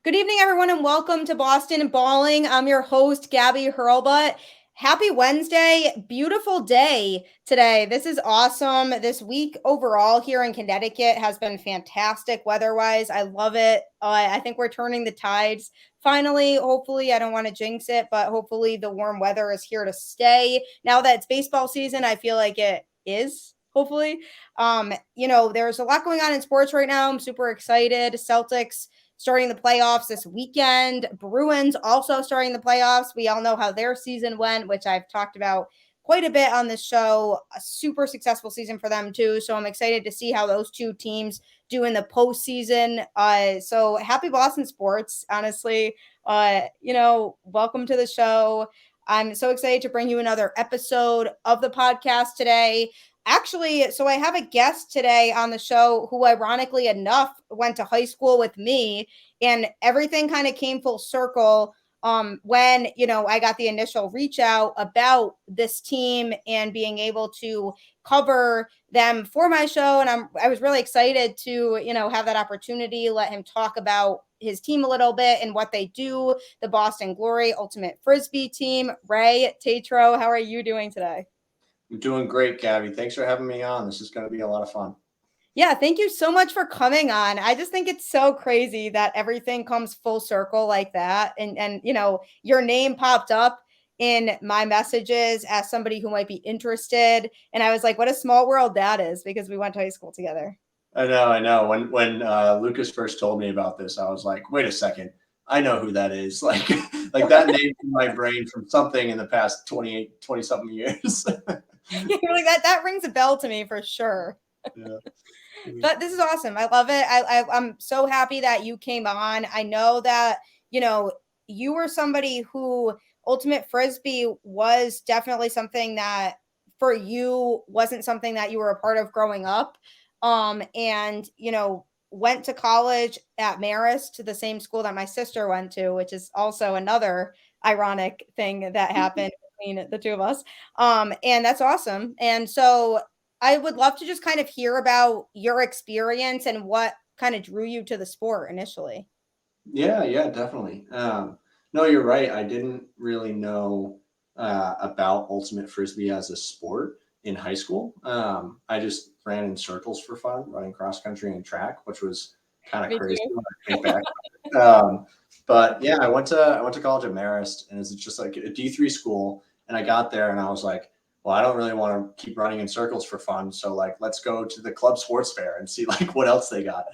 Good evening, everyone, and welcome to Boston Balling. I'm your host, Gabby Hurlbut. Happy Wednesday. Beautiful day today. This is awesome. This week overall here in Connecticut has been fantastic weather-wise. I love it. I think we're turning the tides. Finally, hopefully, I don't want to jinx it, but hopefully the warm weather is here to stay. Now that it's baseball season, I feel like it is. Hopefully. There's a lot going on in sports right now. I'm super excited. Celtics starting the playoffs this weekend. Bruins also starting the playoffs. We all know how their season went, which I've talked about quite a bit on this show. A super successful season for them too. So I'm excited to see how those two teams do in the postseason. So happy Boston sports, honestly. Welcome to the show. I'm so excited to bring you another episode of the podcast today. Actually, so I have a guest today on the show who, ironically enough, went to high school with me, and everything kind of came full circle when I got the initial reach out about this team and being able to cover them for my show. And I was really excited to have that opportunity, let him talk about his team a little bit and what they do. The Boston Glory Ultimate Frisbee team. Ray Tetreault, how are you doing today? I'm doing great, Gabby. Thanks for having me on. This is going to be a lot of fun. Yeah, thank you so much for coming on. I just think it's so crazy that everything comes full circle like that. And your name popped up in my messages as somebody who might be interested. And I was like, what a small world that is, because we went to high school together. I know. When Lucas first told me about this, I was like, wait a second. I know who that is. Like that name in my brain from something in the past 20 something years. You're like, that rings a bell to me for sure. Yeah. But this is awesome. I love it. I'm so happy that you came on. I know that, you were somebody who Ultimate Frisbee was definitely something that for you wasn't something that you were a part of growing up. And, went to college at Marist, the same school that my sister went to, which is also another ironic thing that happened between the two of us. And that's awesome. And so I would love to just kind of hear about your experience and what kind of drew you to the sport initially. Yeah, definitely. No, you're right. I didn't really know about ultimate frisbee as a sport in high school. I just ran in circles for fun, running cross country and track, which was kind of Me crazy too. when I think back. But yeah, I went to college at Marist, and it's just like a D3 school. And I got there, and I was like, well, I don't really want to keep running in circles for fun. So like, let's go to the club sports fair and see like what else they got.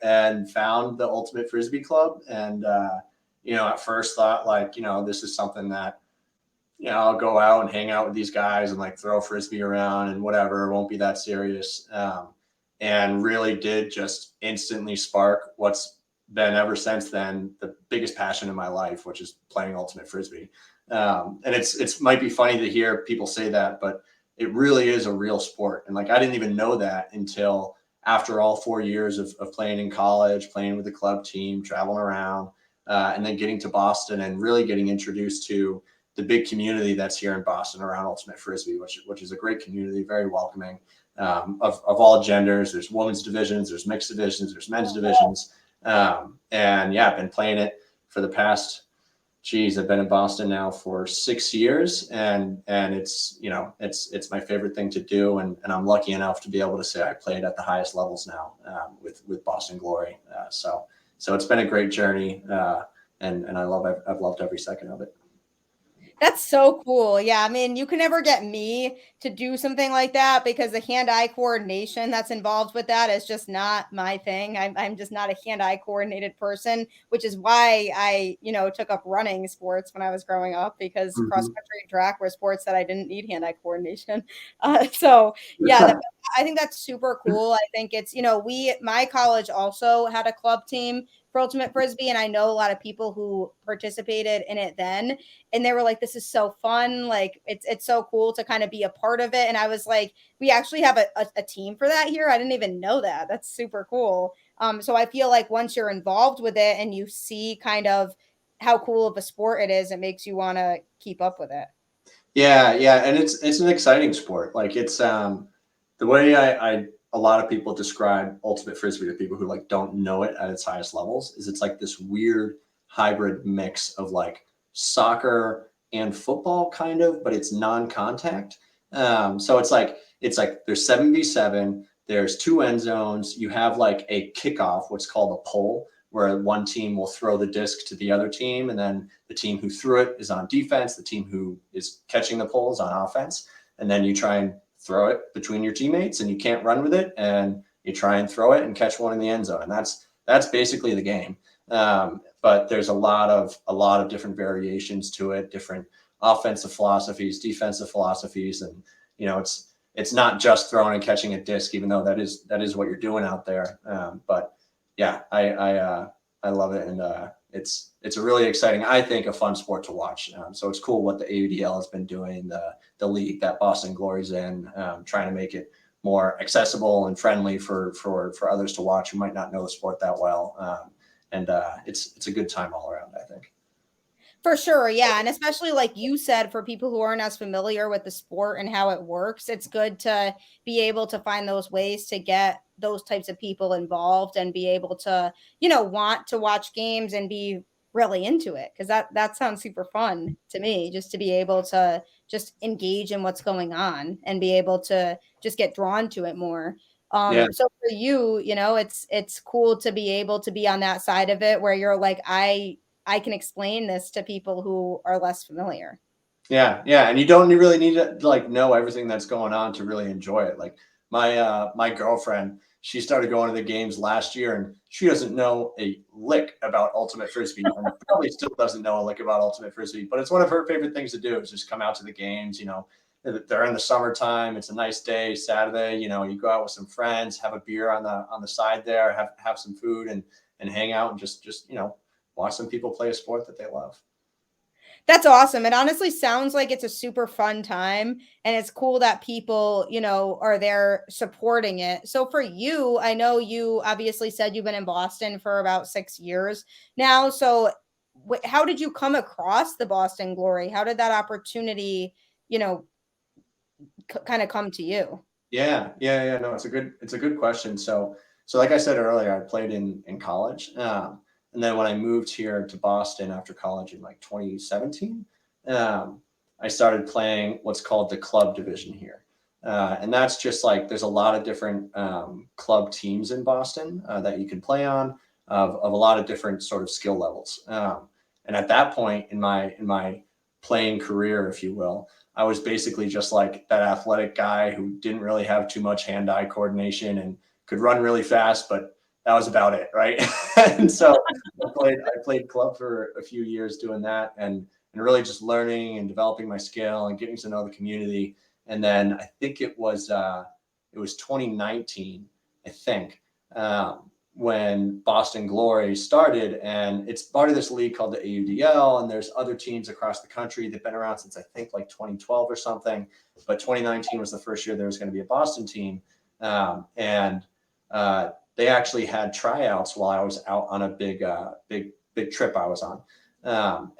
And found the Ultimate Frisbee Club. And, at first thought like, this is something that, I'll go out and hang out with these guys and like throw a Frisbee around and whatever. It won't be that serious. And really did just instantly spark what's been ever since then the biggest passion in my life, which is playing Ultimate Frisbee. And it's might be funny to hear people say that, but it really is a real sport. And like, I didn't even know that until after all 4 years of playing in college, playing with the club team, traveling around, and then getting to Boston and really getting introduced to the big community that's here in Boston around Ultimate Frisbee, which is a great community, very welcoming, of all genders. There's women's divisions, there's mixed divisions, there's men's divisions. And yeah, I've been playing it for the past, I've been in Boston now for 6 years, and it's it's my favorite thing to do, and I'm lucky enough to be able to say I played at the highest levels now with Boston Glory. So it's been a great journey, and I've loved every second of it. That's so cool. Yeah, I mean, you can never get me to do something like that because the hand-eye coordination that's involved with that is just not my thing. I'm just not a hand-eye coordinated person, which is why I, took up running sports when I was growing up because cross Mhm. country and track were sports that I didn't need hand-eye coordination. So yeah, I think that's super cool. I think it's, my college also had a club team for Ultimate Frisbee, and I know a lot of people who participated in it then, and they were like, this is so fun, like it's so cool to kind of be a part of it. And I was like, we actually have a team for that here. I didn't even know that. That's super cool. So I feel like once you're involved with it and you see kind of how cool of a sport it is, it makes you want to keep up with it. Yeah, and it's an exciting sport. Like it's the way I a lot of people describe ultimate frisbee to people who like don't know it at its highest levels is it's like this weird hybrid mix of like soccer and football kind of, but it's non-contact. So it's like there's 7v7, there's 2 end zones. You have like a kickoff, what's called a pole, where one team will throw the disc to the other team, and then the team who threw it is on defense. The team who is catching the pole is on offense. And then you try and throw it between your teammates, and you can't run with it, and you try and throw it and catch one in the end zone. And that's basically the game. But there's a lot of different variations to it, different offensive philosophies, defensive philosophies, and it's not just throwing and catching a disc, even though that is what you're doing out there. But yeah, I love it, and it's a really exciting, I think, a fun sport to watch. So it's cool what the AUDL has been doing, the league that Boston Glory's in, trying to make it more accessible and friendly for others to watch who might not know the sport that well. And it's a good time all around, I think. For sure, yeah. And especially like you said, for people who aren't as familiar with the sport and how it works, it's good to be able to find those ways to get those types of people involved and be able to, want to watch games and be really into it. Because that sounds super fun to me, just to be able to just engage in what's going on and be able to just get drawn to it more. So for you, it's cool to be able to be on that side of it where you're like, I can explain this to people who are less familiar. Yeah. And you don't really need to like know everything that's going on to really enjoy it. Like my girlfriend, she started going to the games last year, and she doesn't know a lick about ultimate frisbee, and probably still doesn't know a lick about ultimate frisbee. But it's one of her favorite things to do is just come out to the games. They're in the summertime. It's a nice day, Saturday. You go out with some friends, have a beer on the side there, have some food, and hang out and just watch some people play a sport that they love. That's awesome. It honestly sounds like it's a super fun time, and it's cool that people, are there supporting it. So for you, I know you obviously said you've been in Boston for about 6 years now. So how did you come across the Boston Glory? How did that opportunity, kind of come to you? Yeah. No, it's a good question. So like I said earlier, I played in college. And then when I moved here to Boston after college in like 2017, I started playing what's called the club division here. And that's just like, there's a lot of different club teams in Boston that you can play on of a lot of different sort of skill levels. And at that point in my playing career, if you will, I was basically just like that athletic guy who didn't really have too much hand-eye coordination and could run really fast, but that was about it, right? And so I played club for a few years doing that, and really just learning and developing my skill and getting to know the community. And then I think it was 2019, I think, when Boston Glory started, and it's part of this league called the AUDL, and there's other teams across the country that've been around since I think like 2012 or something. But 2019 was the first year there was going to be a Boston team, and they actually had tryouts while I was out on a big trip I was on.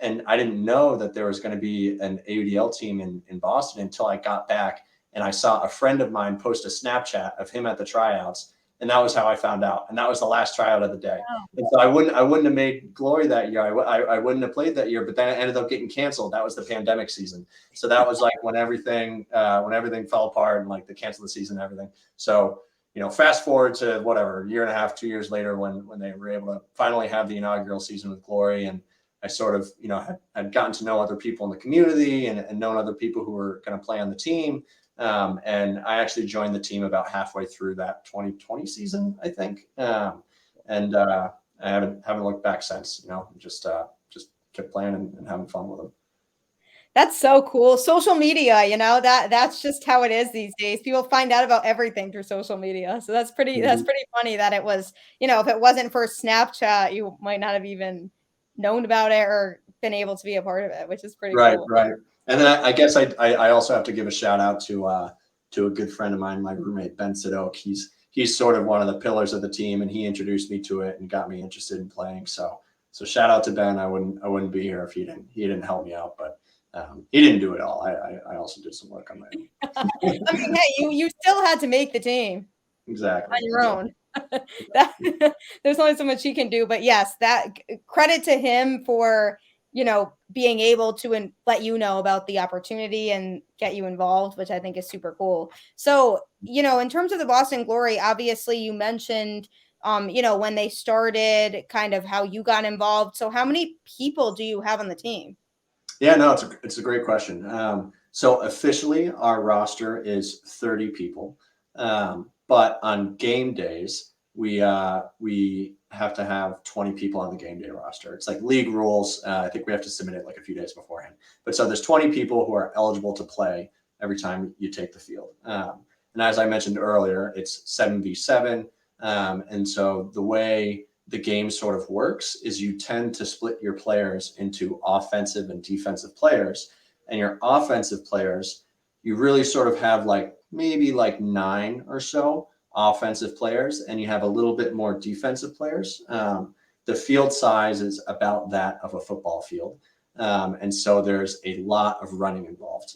And I didn't know that there was going to be an AUDL team in Boston until I got back, and I saw a friend of mine post a Snapchat of him at the tryouts. And that was how I found out. And that was the last tryout of the day. Wow. And so I wouldn't have made Glory that year. I wouldn't have played that year, but then it ended up getting canceled. That was the pandemic season. So that was like when everything fell apart and like they canceled the season and everything. So, fast forward to whatever, 1.5, 2 years later, when they were able to finally have the inaugural season with Glory. And I sort of, had gotten to know other people in the community and known other people who were going to play on the team. And I actually joined the team about halfway through that 2020 season, I think. And I haven't looked back since, just kept playing and having fun with them. That's so cool. Social media, that's just how it is these days. People find out about everything through social media. So that's pretty funny that it was, if it wasn't for Snapchat, you might not have even known about it or been able to be a part of it, which is pretty cool. Right. And then I guess I also have to give a shout out to a good friend of mine, my roommate, Ben Sedok. He's sort of one of the pillars of the team, and he introduced me to it and got me interested in playing. So shout out to Ben. I wouldn't be here if he didn't help me out, but he didn't do it all. I also did some work on my own. I mean, hey, you still had to make the team. Exactly. On your own. That, there's only so much he can do, but yes, that credit to him for, being able to let you know about the opportunity and get you involved, which I think is super cool. So, in terms of the Boston Glory, obviously you mentioned, when they started, kind of how you got involved. So how many people do you have on the team? Yeah, no, it's a great question. So officially, our roster is 30 people, but on game days, we have to have 20 people on the game day roster. It's like league rules. I think we have to submit it like a few days beforehand. But so there's 20 people who are eligible to play every time you take the field. And as I mentioned earlier, it's 7v7. And so the way the game sort of works is you tend to split your players into offensive and defensive players. And your offensive players, you really sort of have like maybe like 9 or so offensive players, and you have a little bit more defensive players. The field size is about that of a football field. And so there's a lot of running involved.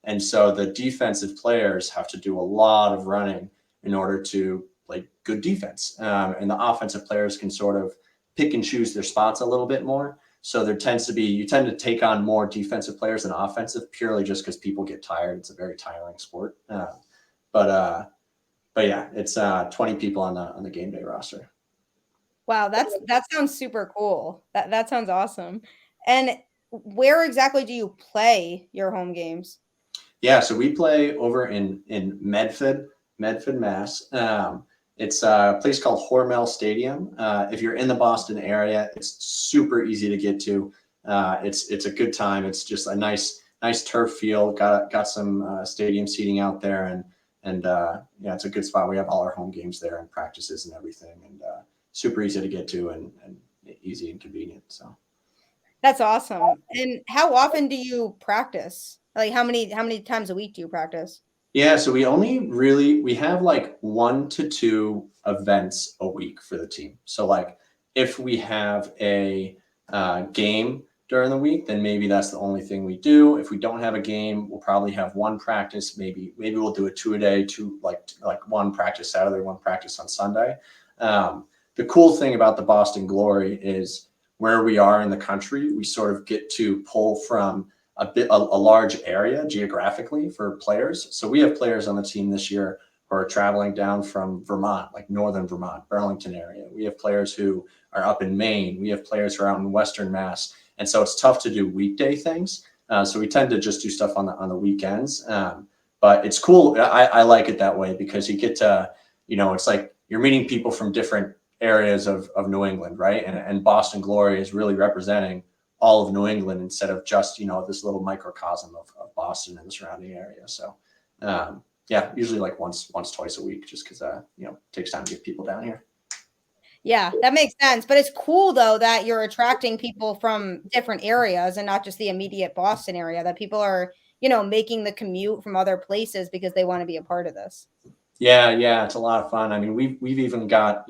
And so the defensive players have to do a lot of running in order to play good defense. And the offensive players can sort of pick and choose their spots a little bit more. So you tend to take on more defensive players than offensive, purely just because people get tired. It's a very tiring sport. But yeah, it's 20 people on the game day roster. Wow, that sounds super cool. That sounds awesome. And where exactly do you play your home games? Yeah, so we play over in Medford, Mass. It's a place called Hormel Stadium. If you're in the Boston area, it's super easy to get to. It's a good time. It's just a nice turf field. Got some stadium seating out there, and yeah, it's a good spot. We have all our home games there and practices and everything, and super easy to get to and easy and convenient. So That's awesome. And how often do you practice? Like how many times a week do you practice? yeah, so we have like 1 to 2 events a week for the team. So like if we have a game during the week, then maybe that's the only thing we do. If we don't have a game, we'll probably have one practice. Maybe we'll do a 2-a-day, like one practice Saturday, one practice on Sunday. The cool thing about the Boston Glory is where we are in the country, we sort of get to pull from a large area geographically for players. So we have players on the team this year who are traveling down from Vermont, like northern Vermont, Burlington area. We have players who are up in Maine. We have players who are out in Western Mass. And so it's tough to do weekday things. So we tend to just do stuff on the weekends. But it's cool. I like it that way because you get to, it's like you're meeting people from different areas of New England, right? And Boston Glory is really representing all of New England instead of just, this little microcosm of Boston and the surrounding area. So, yeah, usually like once, twice a week, just because, it takes time to get people down here. Yeah, that makes sense. But it's cool though that you're attracting people from different areas and not just the immediate Boston area, that people are, making the commute from other places because they want to be a part of this. Yeah, it's a lot of fun. I mean, we've even got,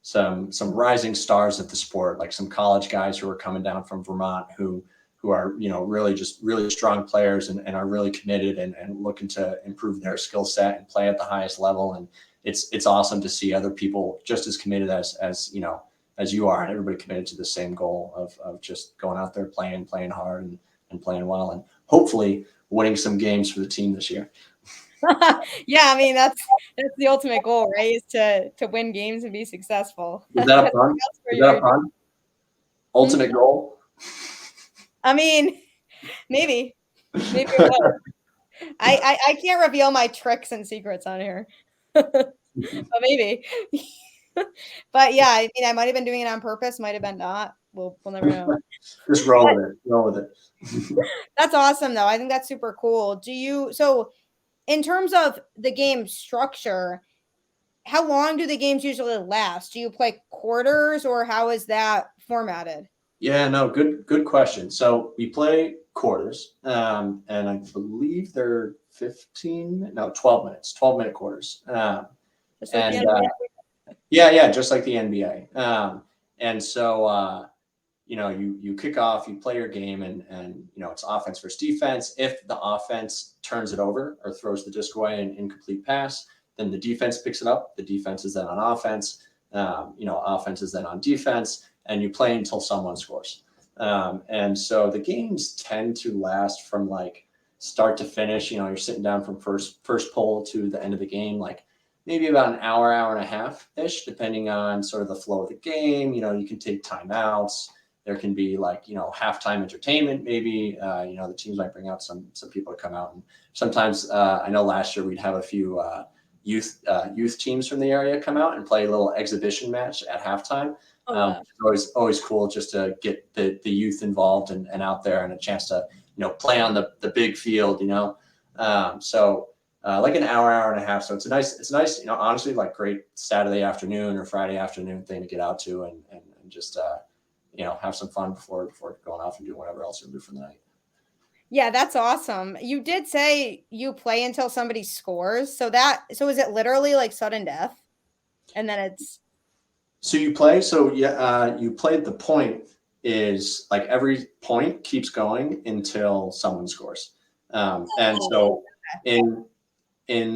some rising stars of the sport, like some college guys who are coming down from Vermont who are, really strong players and are really committed and looking to improve their skill set and play at the highest level. And it's awesome to see other people just as committed as you are, and everybody committed to the same goal of just going out there playing hard and playing well, and hopefully winning some games for the team this year. Yeah, I mean that's the ultimate goal, right? Is to win games and be successful. Is that a pun? Is that a pun? Ultimate goal? I mean, maybe it was. I can't reveal my tricks and secrets on here. But maybe. But yeah, I mean, I might have been doing it on purpose, might have been not. We'll never know. Just roll with it. Roll with it. That's awesome though. I think that's super cool. So in terms of the game structure, how long do the games usually last? Do you play quarters or how is that formatted? Yeah, no, good question. So we play quarters, and I believe they're 12 minutes, 12-minute quarters. Just like the And NBA? yeah, just like the NBA. And so you kick off, you play your game, and it's offense versus defense. If the offense turns it over or throws the disc away, an incomplete pass, then the defense picks it up. The defense is then on offense. Offense is then on defense, and you play until someone scores. And so the games tend to last from like start to finish. You're sitting down from first pull to the end of the game, like maybe about an hour and a half ish, depending on sort of the flow of the game. You can take timeouts. There can be like, halftime entertainment. Maybe, the teams might bring out some people to come out. And sometimes I know last year we'd have a few youth teams from the area come out and play a little exhibition match at halftime. It's always cool just to get the youth involved and out there and a chance to, play on the big field, like an hour and a half. So it's nice, honestly, like great Saturday afternoon or Friday afternoon thing to get out to and just, have some fun before going off and do whatever else you'll do for the night. Yeah, that's awesome. You did say you play until somebody scores. So is it literally like sudden death? And then it's. So you play. So you played. The point is like every point keeps going until someone scores. And so in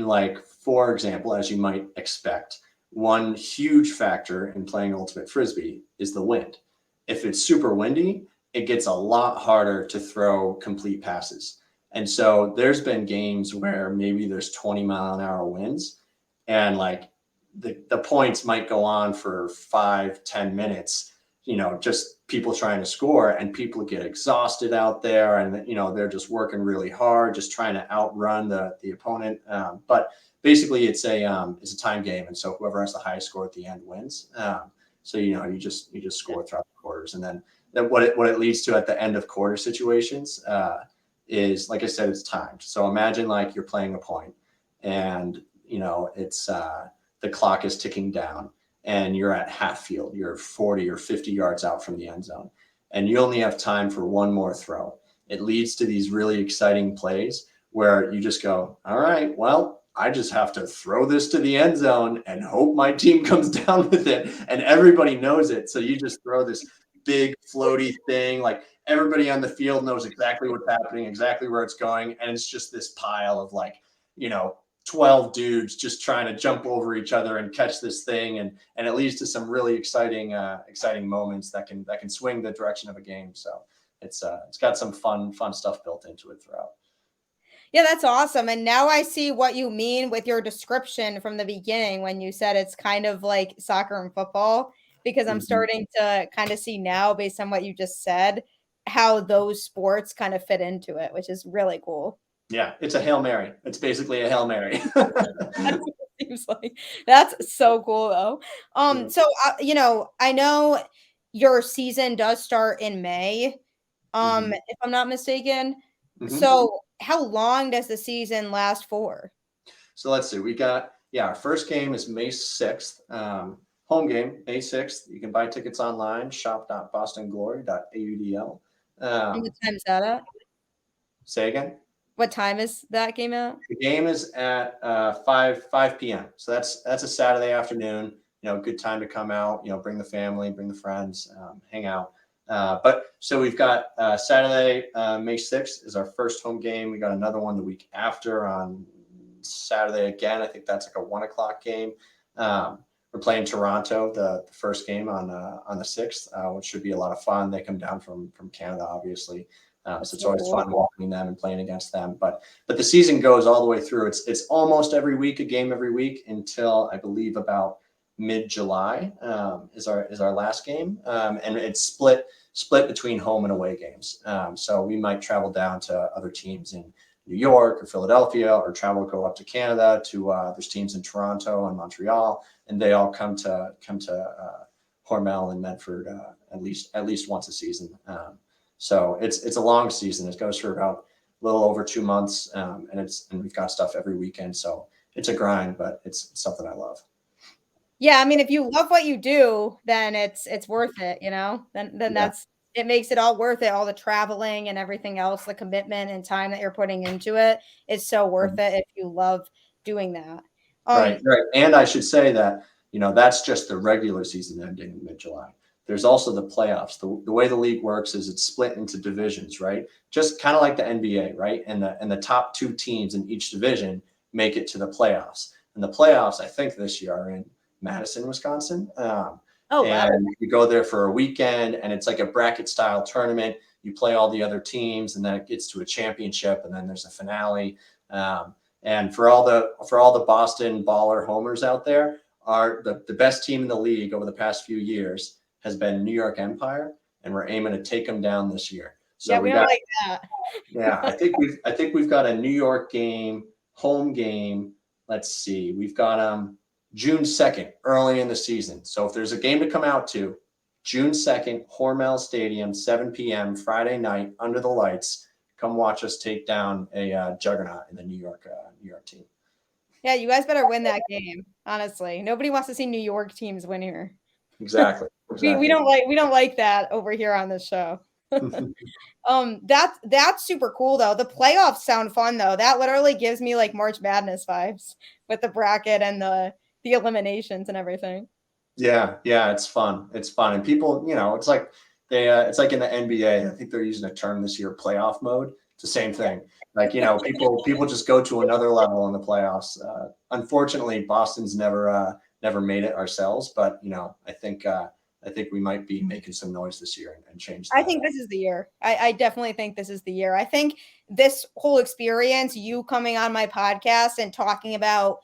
like, for example, as you might expect, one huge factor in playing Ultimate Frisbee is the wind. If it's super windy, it gets a lot harder to throw complete passes. And so there's been games where maybe there's 20-mile-an-hour winds and like the points might go on for 5-10 minutes, just people trying to score, and people get exhausted out there and, they're just working really hard, just trying to outrun the opponent. But basically it's a time game. And so whoever has the highest score at the end wins. So, you just score throughout the quarters. And then what it leads to at the end of quarter situations is, like I said, it's timed. So imagine like you're playing a point and, it's the clock is ticking down and you're at half field. You're 40 or 50 yards out from the end zone and you only have time for one more throw. It leads to these really exciting plays where you just go, all right, well, I just have to throw this to the end zone and hope my team comes down with it. And everybody knows it. So you just throw this big floaty thing. Like everybody on the field knows exactly what's happening, exactly where it's going. And it's just this pile of like, 12 dudes just trying to jump over each other and catch this thing. And it leads to some really exciting moments that can swing the direction of a game. So it's got some fun stuff built into it throughout. Yeah, that's awesome. And now I see what you mean with your description from the beginning when you said it's kind of like soccer and football, because I'm starting to kind of see now, based on what you just said, how those sports kind of fit into it, which is really cool. Yeah, it's a Hail Mary. It's basically a Hail Mary. That's what it seems like. That's so cool, though. So, I know your season does start in May, if I'm not mistaken. So how long does the season last for? So let's see. We got, our first game is May 6th. Home game, May 6th. You can buy tickets online, shop.bostonglory.audl. And what time is that at? Say again? What time is that game at? The game is at 5 p.m. So that's a Saturday afternoon. Good time to come out. Bring the family, bring the friends, hang out. But so we've got Saturday, May 6th is our first home game. We got another one the week after on Saturday again. I think that's like a 1:00 game. We're playing Toronto, the first game on the 6th, which should be a lot of fun. They come down from Canada, obviously. So it's always fun welcoming them and playing against them. But the season goes all the way through. It's almost every week, a game every week until I believe about mid-July is our last game. And it's split between home and away games. So we might travel down to other teams in New York or Philadelphia, or go up to Canada to there's teams in Toronto and Montreal, and they all come to Hormel and Medford at least once a season. So it's a long season. It goes for about a little over 2 months, and we've got stuff every weekend. So it's a grind, but it's something I love. Yeah, I mean, if you love what you do, then it's worth it, Then it makes it all worth it. All the traveling and everything else, the commitment and time that you're putting into it is so worth it if you love doing that. Right. And I should say that, that's just the regular season ending in mid-July. There's also the playoffs. The way the league works is it's split into divisions, right? Just kind of like the NBA, right? And the top 2 teams in each division make it to the playoffs. And the playoffs, I think this year, are in Madison, Wisconsin. Oh, wow. And you go there for a weekend, and it's like a bracket style tournament. You play all the other teams, and then it gets to a championship, and then there's a finale. And for all the Boston baller homers out there, are the best team in the league over the past few years has been New York Empire, and we're aiming to take them down this year. So yeah, we don't like that. Yeah, I think we've got a New York game, home game. Let's see, we've got June 2nd, early in the season. So if there's a game to come out to, June 2nd, Hormel Stadium, 7 p.m. Friday night, under the lights. Come watch us take down a juggernaut in the New York team. Yeah, you guys better win that game. Honestly, nobody wants to see New York teams win here. Exactly. We don't like that over here on this show. That's super cool though. The playoffs sound fun though. That literally gives me like March Madness vibes with the bracket and the eliminations and everything. Yeah, it's fun. It's fun, and people, it's like it's like in the NBA. I think they're using a term this year, playoff mode. It's the same thing. Like people just go to another level in the playoffs. Unfortunately, Boston's never made it ourselves, but I think we might be making some noise this year and change that. I think this is the year. I definitely think this is the year. I think this whole experience, you coming on my podcast and talking about,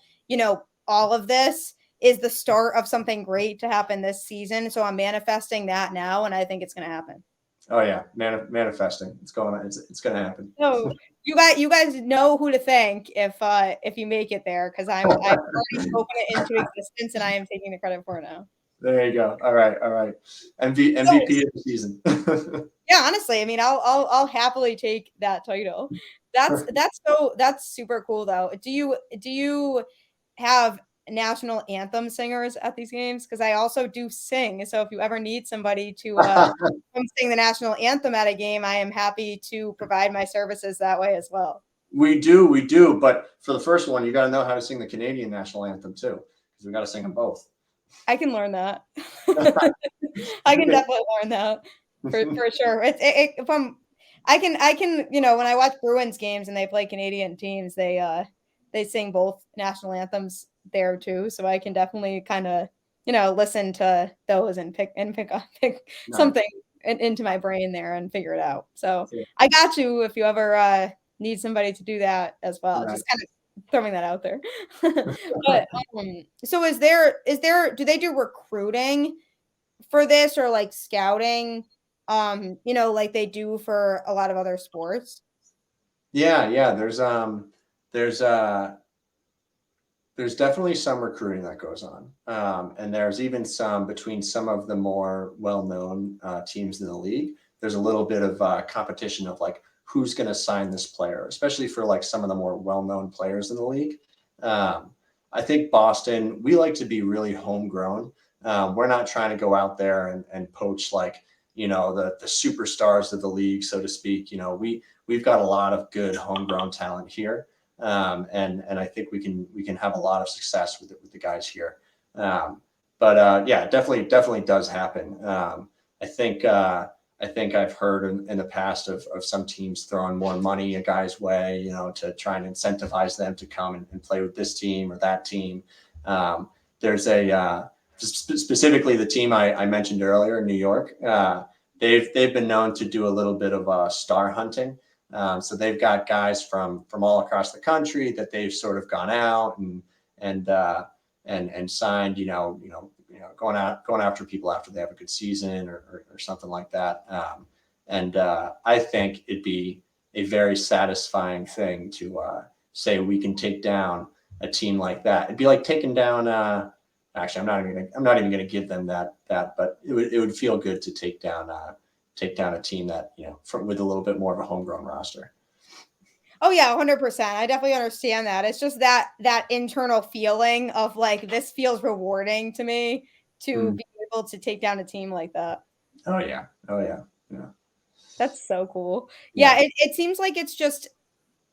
all of this is the start of something great to happen this season. So I'm manifesting that now, and I think it's going to happen. Oh yeah, manifesting. It's going to happen. So you guys know who to thank if you make it there, because I've already spoken it into existence, and I am taking the credit for it now. There you go. All right. MVP of the season. Yeah, honestly, I mean, I'll happily take that title. That's super cool though. Do you have national anthem singers at these games? Because I also do sing. So if you ever need somebody to come sing the national anthem at a game, I am happy to provide my services that way as well. We do. But for the first one, you got to know how to sing the Canadian national anthem too, because we got to sing them both. I can learn that. I can definitely learn that for sure. I can, when I watch Bruins games and they play Canadian teams, they sing both national anthems there too. So I can definitely kind of, listen to those and pick something into my brain there and figure it out. So yeah. I got you if you ever need somebody to do that as well. Right. Just kind of throwing that out there. But so is there do they do recruiting for this or like scouting like they do for a lot of other sports? Yeah, there's definitely some recruiting that goes on, and there's even some between some of the more well-known teams in the league. There's a little bit of competition of like who's going to sign this player, especially for like some of the more well-known players in the league. I think Boston, we like to be really homegrown. We're not trying to go out there and poach like, the superstars of the league, so to speak. We've got a lot of good homegrown talent here. And I think we can have a lot of success with the guys here. But yeah, definitely does happen. I think I've heard in the past of some teams throwing more money a guy's way, to try and incentivize them to come and play with this team or that team. There's specifically the team I mentioned earlier in New York. They've been known to do a little bit of star hunting. So they've got guys from all across the country that they've sort of gone out and signed, going after people after they have a good season or something like that. I think it'd be a very satisfying thing to say we can take down a team like that. It'd be like taking down. Actually, I'm not even gonna give them that, but it would feel good to take down a team that with a little bit more of a homegrown roster. Oh yeah, 100%. I definitely understand that. It's just that internal feeling of like, this feels rewarding to me to be able to take down a team like that. Oh yeah. That's so cool. Yeah. It seems like it's just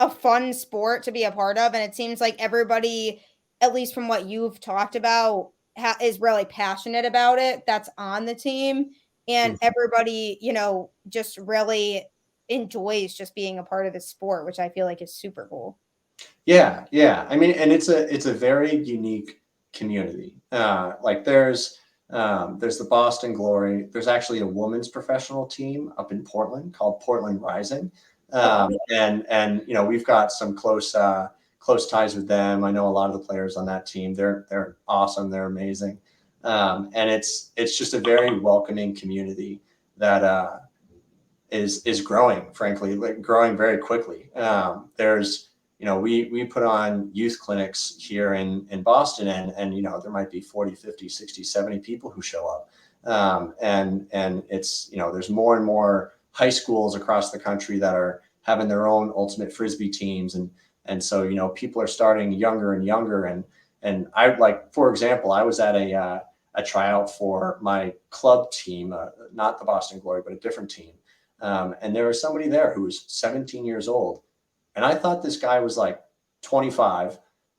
a fun sport to be a part of. And it seems like everybody, at least from what you've talked about, is really passionate about it. That's on the team. And everybody, just really enjoys just being a part of the sport, which I feel like is super cool. Yeah, yeah. I mean, and it's a very unique community. Like there's the Boston Glory. There's actually a women's professional team up in Portland called Portland Rising, Okay. and you know we've got some close ties with them. I know a lot of the players on that team. They're awesome. They're amazing, and it's just a very welcoming community that is growing, frankly, like growing very quickly. There's, you know, we put on youth clinics here in Boston, and, you know, there might be 40, 50, 60, 70 people who show up. And it's, you know, there's more and more high schools across the country that are having their own ultimate Frisbee teams. And so, you know, people are starting younger and younger. And I, like, for example, I was at a tryout for my club team, not the Boston Glory, but a different team. And there was somebody there who was 17 years old. And I thought this guy was like 25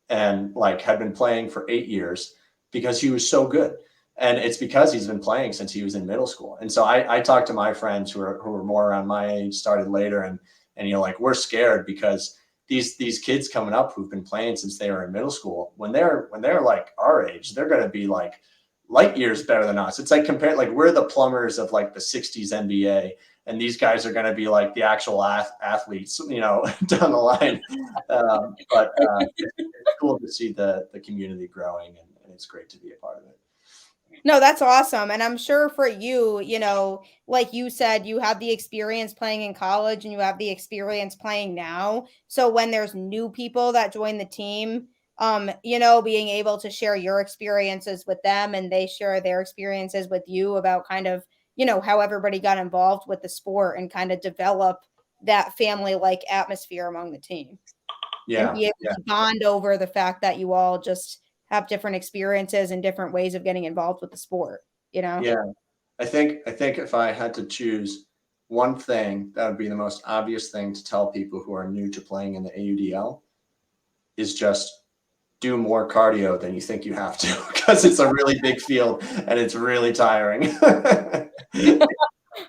and like had been playing for 8 years because he was so good. And it's because he's been playing since he was in middle school. And so I talked to my friends who were more around my age, started later, and you know, like we're scared because these kids coming up who've been playing since they were in middle school, when they're like our age, they're gonna be like light years better than us. It's like compared, like we're the plumbers of like the 60s NBA, and these guys are going to be like the actual athletes, you know, down the line. But it's cool to see the community growing, and it's great to be a part of it. No, that's awesome. And I'm sure for you, like you said, you have the experience playing in college and you have the experience playing now. So when there's new people that join the team, being able to share your experiences with them and they share their experiences with you about kind of, how everybody got involved with the sport and kind of develop that family like atmosphere among the team and Yeah, be able yeah, to bond over the fact that you all just have different experiences and different ways of getting involved with the sport, you know? yeah. I think if I had to choose one thing, that would be the most obvious thing to tell people who are new to playing in the AUDL is just do more cardio than you think you have to because it's a really big field and it's really tiring.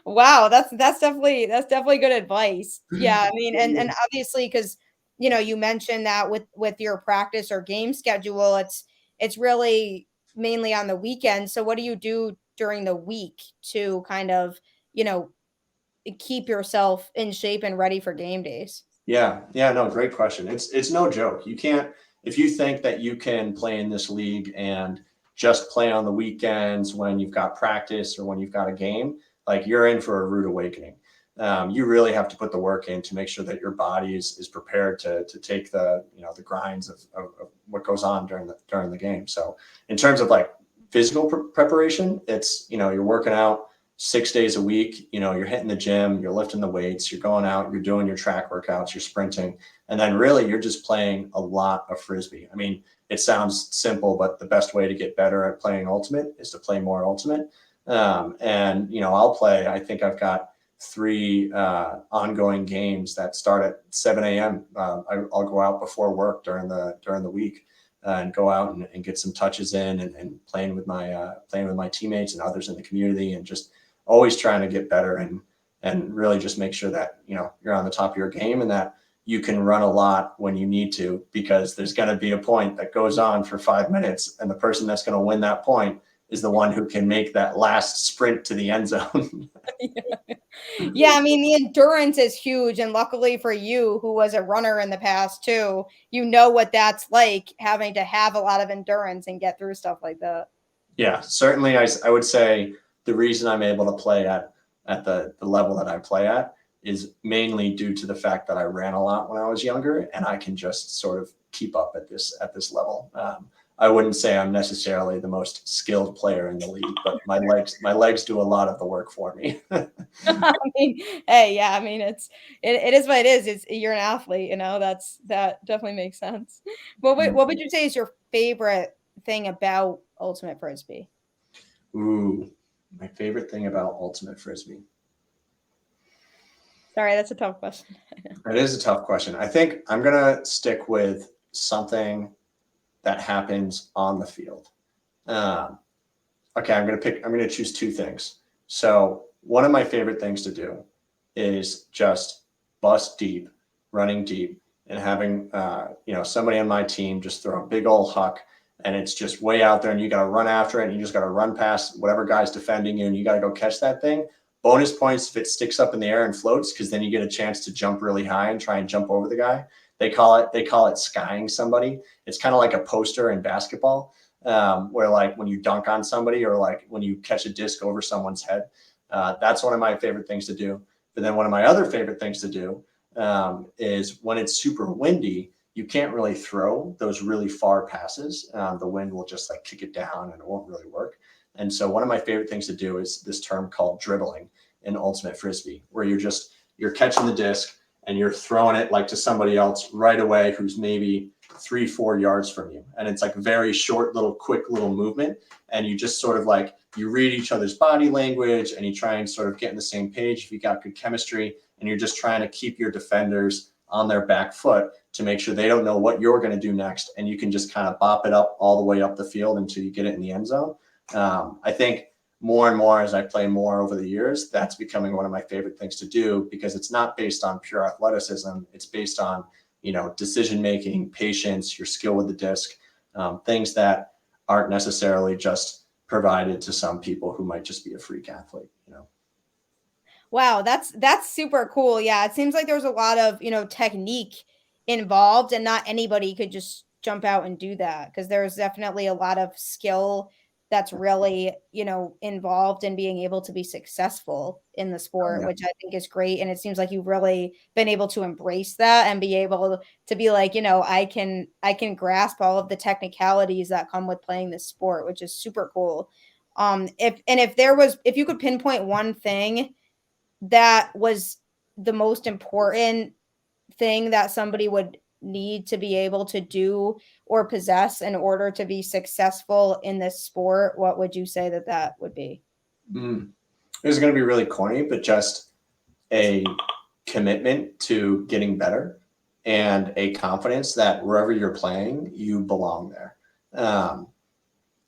Wow, that's definitely good advice. Yeah, I mean, and obviously because you mentioned that with your practice or game schedule, it's really mainly on the weekend. So what do you do during the week to kind of, you know, keep yourself in shape and ready for game days? Yeah, yeah, no, great question. It's no joke. You can't, if you think that you can play in this league and just play on the weekends when you've got practice or when you've got a game, like you're in for a rude awakening. You really have to put the work in to make sure that your body is prepared to take the, you know, the grinds of what goes on during the game. So in terms of like physical preparation, it's, you know, you're working out 6 days a week. You know, you're hitting the gym, you're lifting the weights, you're going out, you're doing your track workouts, you're sprinting, and then really you're just playing a lot of Frisbee. I mean, it sounds simple, but the best way to get better at playing ultimate is to play more ultimate. And you know, I think I've got three ongoing games that start at 7 a.m. I'll go out before work during the week and go out and get some touches in, and playing with my teammates and others in the community, and just always trying to get better, and really just make sure that, you know, you're on the top of your game and that you can run a lot when you need to, because there's going to be a point that goes on for 5 minutes, and the person that's going to win that point is the one who can make that last sprint to the end zone. Yeah, I mean, the endurance is huge, and luckily for you, who was a runner in the past too, you know what that's like having to have a lot of endurance and get through stuff like that. Yeah, certainly. I would say the reason I'm able to play at the level that I play at is mainly due to the fact that I ran a lot when I was younger, and I can just sort of keep up at this level. I wouldn't say I'm necessarily the most skilled player in the league, but my legs do a lot of the work for me. I mean, hey, yeah, I mean, it is what it is. It's you're an athlete, that definitely makes sense. What would you say is your favorite thing about ultimate frisbee? Ooh, my favorite thing about ultimate frisbee. Sorry, that's a tough question. That is a tough question. I think I'm gonna stick with something that happens on the field. Um, okay, I'm gonna choose two things. So one of my favorite things to do is just bust deep, running deep, and having, somebody on my team just throw a big old huck and it's just way out there and you got to run after it and you just got to run past whatever guy's defending you and you got to go catch that thing. Bonus points if it sticks up in the air and floats, because then you get a chance to jump really high and try and jump over the guy. They call it skying somebody. It's kind of like a poster in basketball, where like when you dunk on somebody or like when you catch a disc over someone's head. That's one of my favorite things to do. But then one of my other favorite things to do is when it's super windy, you can't really throw those really far passes. The wind will just like kick it down and it won't really work. And so one of my favorite things to do is this term called dribbling in ultimate Frisbee, where you're catching the disc and you're throwing it like to somebody else right away who's maybe 3-4 yards from you. And it's like very short, quick little movement. And you just sort of like, you read each other's body language and you try and sort of get on the same page if you got good chemistry, and you're just trying to keep your defenders on their back foot to make sure they don't know what you're going to do next. And you can just kind of bop it up all the way up the field until you get it in the end zone. I think more and more as I play more over the years, that's becoming one of my favorite things to do, because it's not based on pure athleticism. It's based on, decision-making, patience, your skill with the disc, things that aren't necessarily just provided to some people who might just be a freak athlete. Wow, that's super cool. Yeah, it seems like there's a lot of, technique involved, and not anybody could just jump out and do that, because there's definitely a lot of skill that's really, involved in being able to be successful in the sport, Yeah. which I think is great. And it seems like you've really been able to embrace that and be able to be like, I can grasp all of the technicalities that come with playing this sport, which is super cool. If you could pinpoint one thing that was the most important thing that somebody would need to be able to do or possess in order to be successful in this sport, what would you say that would be? This is going to be really corny, but just a commitment to getting better and a confidence that wherever you're playing, you belong there.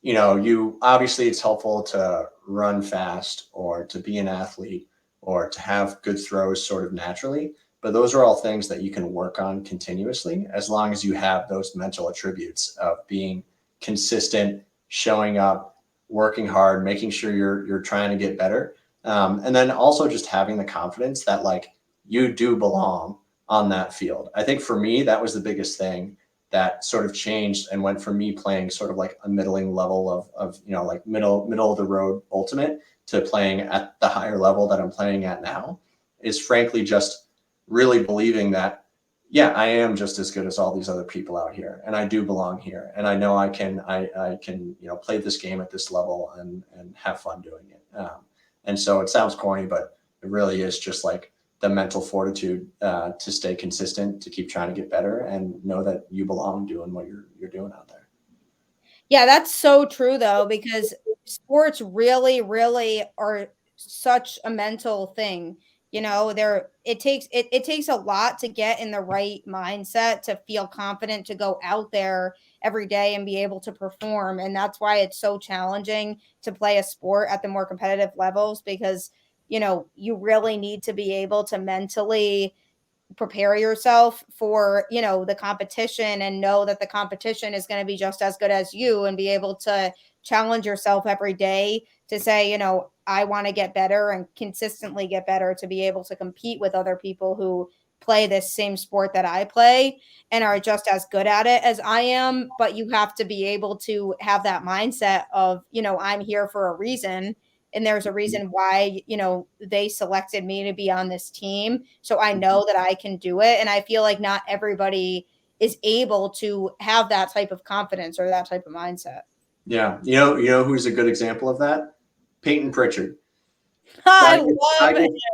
You obviously, it's helpful to run fast or to be an athlete or to have good throws sort of naturally, but those are all things that you can work on continuously as long as you have those mental attributes of being consistent, showing up, working hard, making sure you're trying to get better. And then also just having the confidence that like you do belong on that field. I think for me, that was the biggest thing that sort of changed and went from me playing sort of like a middling level of like middle of the road ultimate to playing at the higher level that I'm playing at now, is frankly just really believing that, yeah, I am just as good as all these other people out here, and I do belong here, and I know I can play this game at this level and have fun doing it. And so it sounds corny, but it really is just like the mental fortitude to stay consistent, to keep trying to get better, and know that you belong doing what you're doing out there. Yeah, that's so true though, because sports really, really are such a mental thing. It takes a lot to get in the right mindset to feel confident to go out there every day and be able to perform. And that's why it's so challenging to play a sport at the more competitive levels, because you really need to be able to mentally prepare yourself for the competition, and know that the competition is going to be just as good as you, and be able to challenge yourself every day to say, I want to get better and consistently get better to be able to compete with other people who play this same sport that I play and are just as good at it as I am. But you have to be able to have that mindset of, I'm here for a reason, and there's a reason why they selected me to be on this team, so I know that I can do it. And I feel like not everybody is able to have that type of confidence or that type of mindset. Yeah, you know who's a good example of that? Peyton Pritchard. I Guy love gets,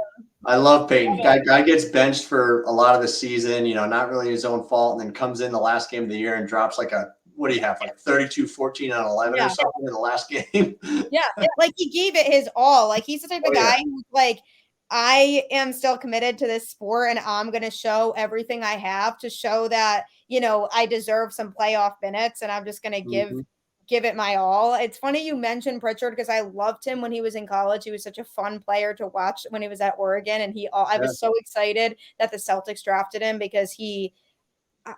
I love Peyton. Guy gets benched for a lot of the season, not really his own fault, and then comes in the last game of the year and drops like what do you have, like 32, 14 on 11 or something in the last game? Yeah, like he gave it his all. Like he's the type of guy who's like, I am still committed to this sport, and I'm going to show everything I have to show that, I deserve some playoff minutes, and I'm just going to give it my all. It's funny you mentioned Pritchard, because I loved him when he was in college. He was such a fun player to watch when he was at Oregon, and I was so excited that the Celtics drafted him, because he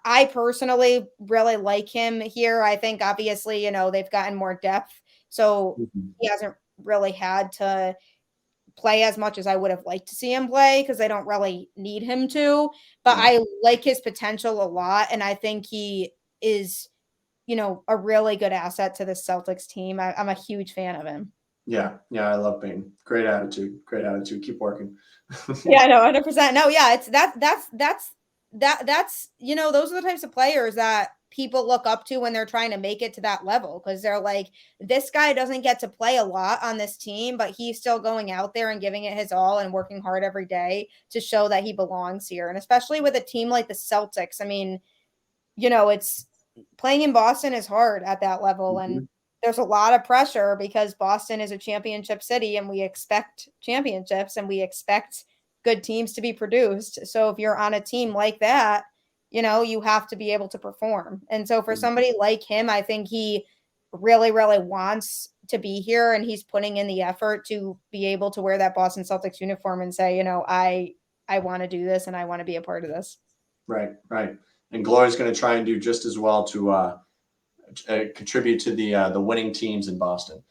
I personally really like him here. I think obviously, they've gotten more depth, so he hasn't really had to play as much as I would have liked to see him play because they don't really need him to. But Yeah. I like his potential a lot, and I think he is, a really good asset to the Celtics team. I'm a huge fan of him. Yeah. Yeah. I love Bane. Great attitude. Great attitude. Keep working. Yeah, no, 100%. No, yeah, it's that's those are the types of players that people look up to when they're trying to make it to that level because they're like, this guy doesn't get to play a lot on this team, but he's still going out there and giving it his all and working hard every day to show that he belongs here. And especially with a team like the Celtics, I mean, it's playing in Boston is hard at that level. And Mhm. there's a lot of pressure because Boston is a championship city and we expect championships and we expect good teams to be produced. So if you're on a team like that, you have to be able to perform. And so for somebody like him, I think he really, really wants to be here and he's putting in the effort to be able to wear that Boston Celtics uniform and say, I want to do this and I want to be a part of this. Right. Right. And Glory's going to try and do just as well to contribute to the winning teams in Boston.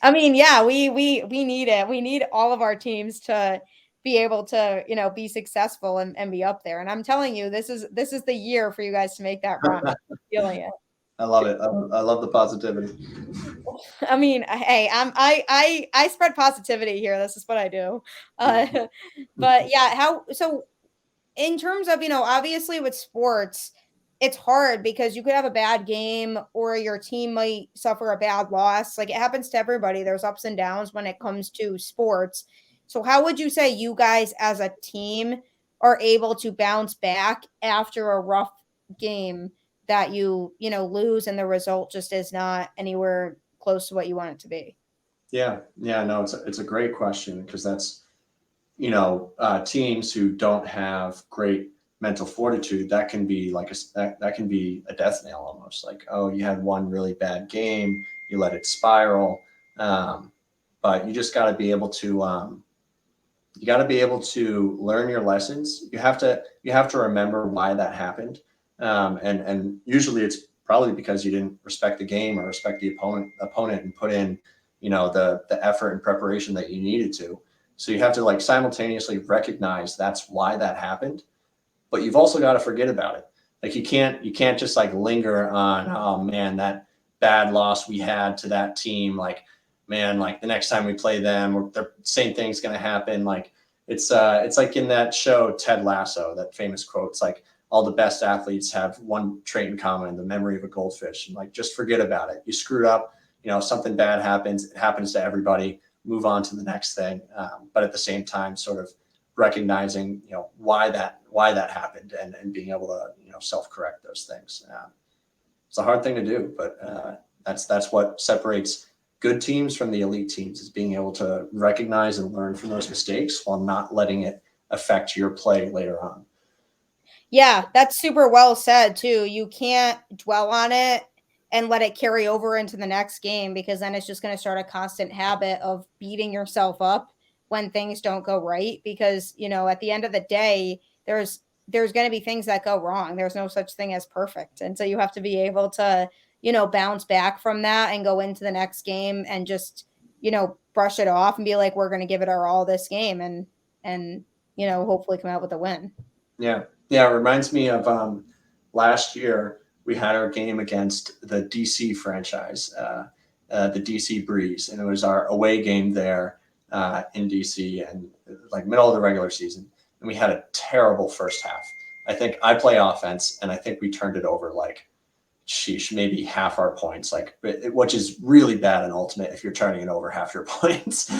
I mean, yeah, we need it. We need all of our teams to be able to, be successful and be up there. And I'm telling you, this is the year for you guys to make that run. Feeling it. I love it. I love the positivity. I mean, hey, I spread positivity here. This is what I do. But yeah, so in terms of, obviously with sports, it's hard because you could have a bad game or your team might suffer a bad loss. Like it happens to everybody. There's ups and downs when it comes to sports. So how would you say you guys as a team are able to bounce back after a rough game that lose and the result just is not anywhere close to what you want it to be? Yeah. Yeah. No, it's a great question because that's, teams who don't have great mental fortitude, that can be like that can be a death nail almost. Like, oh, you had one really bad game, you let it spiral. But you just got to be able to learn your lessons. You have to remember why that happened, and usually it's probably because you didn't respect the game or respect the opponent and put in the effort and preparation that you needed to. So you have to like simultaneously recognize that's why that happened, but you've also got to forget about it. Like you can't just like linger on, oh man, that bad loss we had to that team. Like, man, like the next time we play them, or the same thing's gonna happen. Like it's like in that show Ted Lasso, that famous quote. It's like all the best athletes have one trait in common: the memory of a goldfish. And like just forget about it. You screwed up. Something bad happens. It happens to everybody. Move on to the next thing. But at the same time, sort of recognizing why that happened and being able to self-correct those things. It's a hard thing to do, but that's what separates good teams from the elite teams, is being able to recognize and learn from those mistakes while not letting it affect your play later on. Yeah, that's super well said too. You can't dwell on it and let it carry over into the next game because then it's just going to start a constant habit of beating yourself up when things don't go right because, at the end of the day, there's going to be things that go wrong. There's no such thing as perfect. And so you have to be able to, bounce back from that and go into the next game and just, brush it off and be like, we're going to give it our all this game and hopefully come out with a win. Yeah. Yeah. It reminds me of last year we had our game against the DC franchise, the DC Breeze, and it was our away game there in DC and like middle of the regular season. And we had a terrible first half. I think I play offense and I think we turned it over like, sheesh, maybe half our points, like, which is really bad in Ultimate if you're turning it over half your points.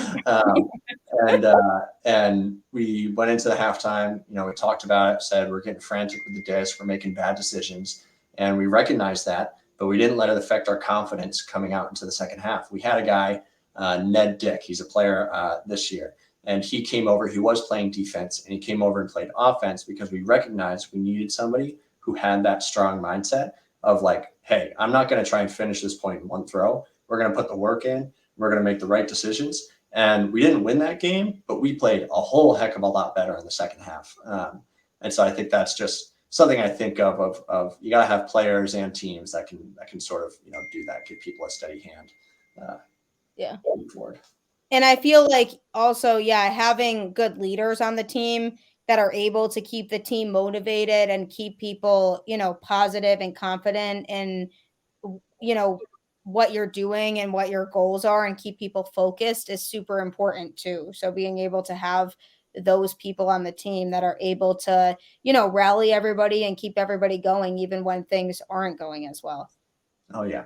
And we went into the halftime, we talked about it, said we're getting frantic with the disc, we're making bad decisions. And we recognized that, but we didn't let it affect our confidence coming out into the second half. We had a guy, Ned Dick, he's a player this year. And he came over, he was playing defense, and he came over and played offense because we recognized we needed somebody who had that strong mindset of like, hey, I'm not going to try and finish this point in one throw. We're going to put the work in. We're going to make the right decisions. And we didn't win that game, but we played a whole heck of a lot better in the second half. And so I think that's just something I think of you got to have players and teams that can sort of, do that, give people a steady hand. Moving forward. And I feel like also, having good leaders on the team that are able to keep the team motivated and keep people, positive and confident in, what you're doing and what your goals are and keep people focused is super important too. So being able to have those people on the team that are able to, rally everybody and keep everybody going, even when things aren't going as well. Oh yeah.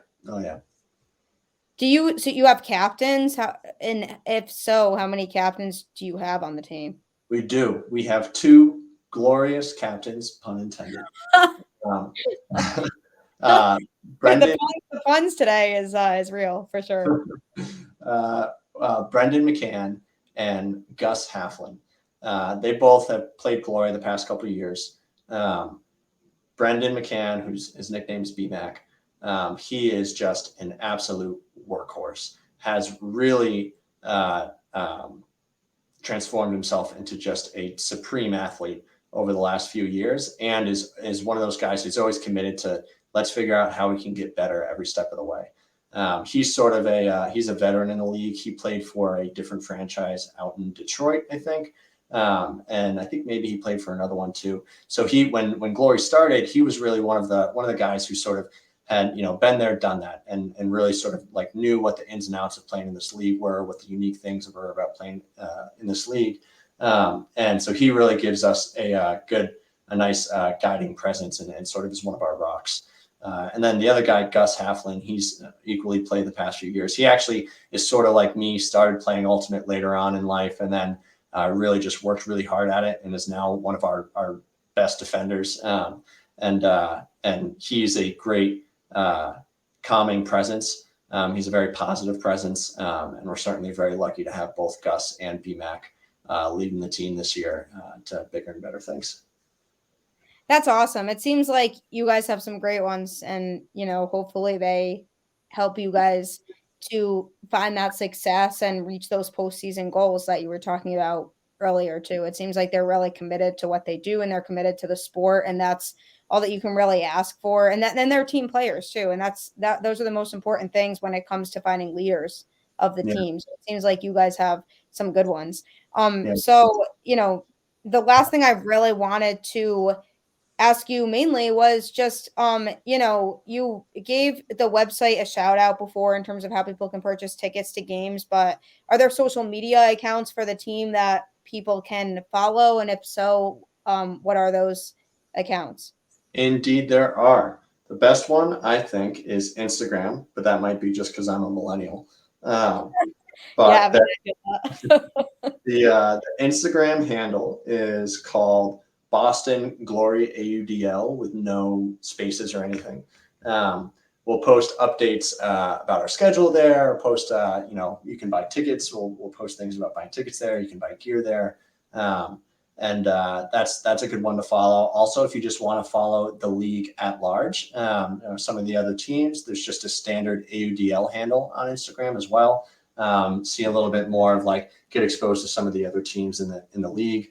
So you have captains? And if so, how many captains do you have on the team? We do. We have two glorious captains, pun intended. Brendan, the puns today is real for sure. Brendan McCann and Gus Haflin. They both have played Glory the past couple of years. Brendan McCann, his nickname is BMAC, he is just an absolute workhorse, has really transformed himself into just a supreme athlete over the last few years, and is one of those guys who's always committed to, let's figure out how we can get better every step of the way. He's sort of he's a veteran in the league. He played for a different franchise out in Detroit, I think. And I think maybe he played for another one too. So when Glory started, he was really one of the guys who sort of had, been there, done that, and really sort of like knew what the ins and outs of playing in this league were, what the unique things were about playing in this league. And so he really gives us a nice guiding presence and sort of is one of our rocks. And then the other guy, Gus Haflin, he's equally played the past few years. He actually is sort of like me, started playing Ultimate later on in life, and then really just worked really hard at it, and is now one of our best defenders. And he's a great calming presence. He's a very positive presence, and we're certainly very lucky to have both Gus and BMAC leading the team this year to bigger and better things. That's awesome. It seems like you guys have some great ones, and hopefully they help you guys to find that success and reach those postseason goals that you were talking about earlier too. It seems like they're really committed to what they do, and they're committed to the sport, and that's all that you can really ask for. And then they're team players too, and those are the most important things when it comes to finding leaders of the team. So it seems like you guys have some good ones. So the last thing I really wanted to ask you mainly was just you gave the website a shout out before in terms of how people can purchase tickets to games, but are there social media accounts for the team that people can follow, and if so, what are those accounts? Indeed there are. The best one, I think, is Instagram, but that might be just because I'm a millennial. But the Instagram handle is called Boston Glory AUDL with no spaces or anything. We'll post updates about our schedule there. Post, you can buy tickets. We'll post things about buying tickets there. You can buy gear there, and that's a good one to follow. Also, if you just want to follow the league at large, some of the other teams, there's just a standard AUDL handle on Instagram as well. See a little bit more of get exposed to some of the other teams in the league.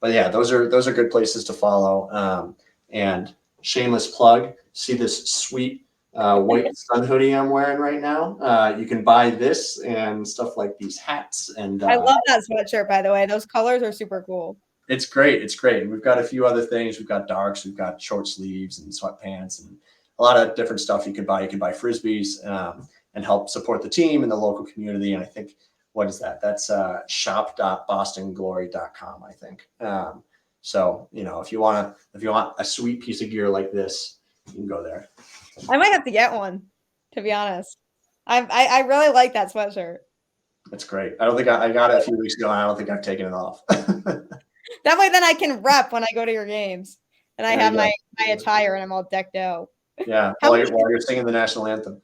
But yeah, those are good places to follow. And shameless plug, see this sweet white sun hoodie I'm wearing right now? You can buy this and stuff like these hats. And I love that sweatshirt, by the way. Those colors are super cool. It's great. It's great. And we've got a few other things. We've got darks, we've got short sleeves and sweatpants and a lot of different stuff you can buy. You can buy Frisbees and help support the team and the local community. And I think, what is that? That's shop.bostonglory.com, I think. So, if you want a sweet piece of gear like this, you can go there. I might have to get one, to be honest. I really like that sweatshirt. It's great. I don't think I got it a few weeks ago, and I don't think I've taken it off. That way, then I can rep when I go to your games, and I have my attire and I'm all decked out. Yeah, while you're singing the national anthem.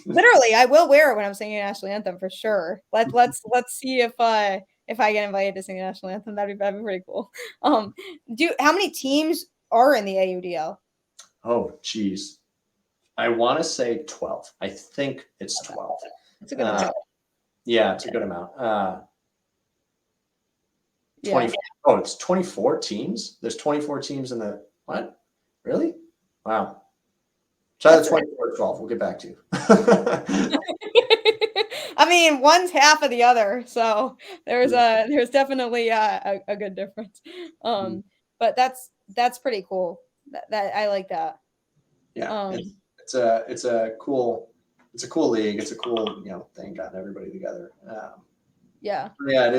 Literally, I will wear it when I'm singing the national anthem for sure. Let's see if I get invited to sing the national anthem. That'd be pretty cool. How many teams are in the AUDL? Oh, geez. I want to say 12. I think it's 12. That's a good amount. Yeah, it's a good amount. Yeah. 24. Oh, it's 24 teams. There's 24 teams in the what? Really? Wow. Try the 24 or 12. We'll get back to you. I mean, one's half of the other, so there's definitely a good difference. But that's pretty cool. That I like that. Yeah, it's a cool league. It's a cool thing, gotten everybody together. Yeah. Yeah, it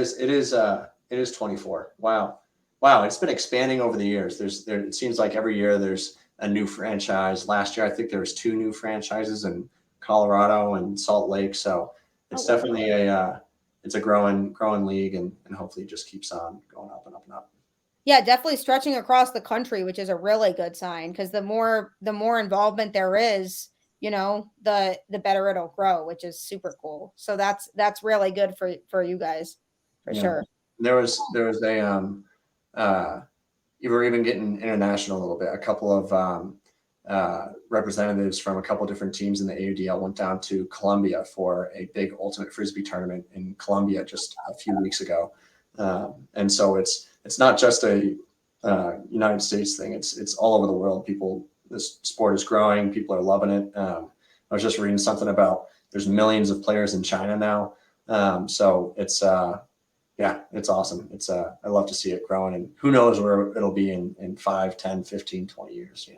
is 24. Wow. It's been expanding over the years. It seems like every year there's a new franchise. Last year I think there was 2 new franchises in Colorado and Salt Lake. So it's definitely it's a growing league, and hopefully it just keeps on going up and up and up. Yeah, definitely stretching across the country, which is a really good sign, because the more involvement there is, the better it'll grow, which is super cool. So that's really good for you guys, for sure. There was you were even getting international a little bit. A couple of representatives from a couple of different teams in the AUDL went down to Colombia for a big ultimate Frisbee tournament in Colombia just a few weeks ago. And so it's not just a United States thing. It's all over the world. This sport is growing. People are loving it. I was just reading something about there's millions of players in China now. So it's it's awesome. I love to see it growing, and who knows where it'll be in 5, 10, 15, 20 years.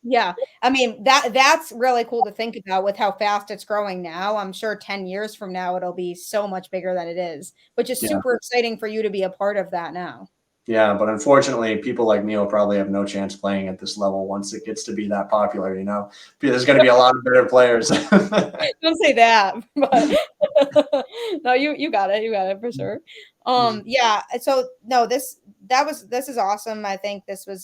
Yeah. I mean, that's really cool to think about with how fast it's growing now. I'm sure 10 years from now, it'll be so much bigger than it is, which is super exciting for you to be a part of that now. Yeah, but unfortunately, people like me will probably have no chance playing at this level once it gets to be that popular. There's going to be a lot of better players. Don't say that, but no, you got it. You got it for sure. Yeah. So no, this is awesome. I think this was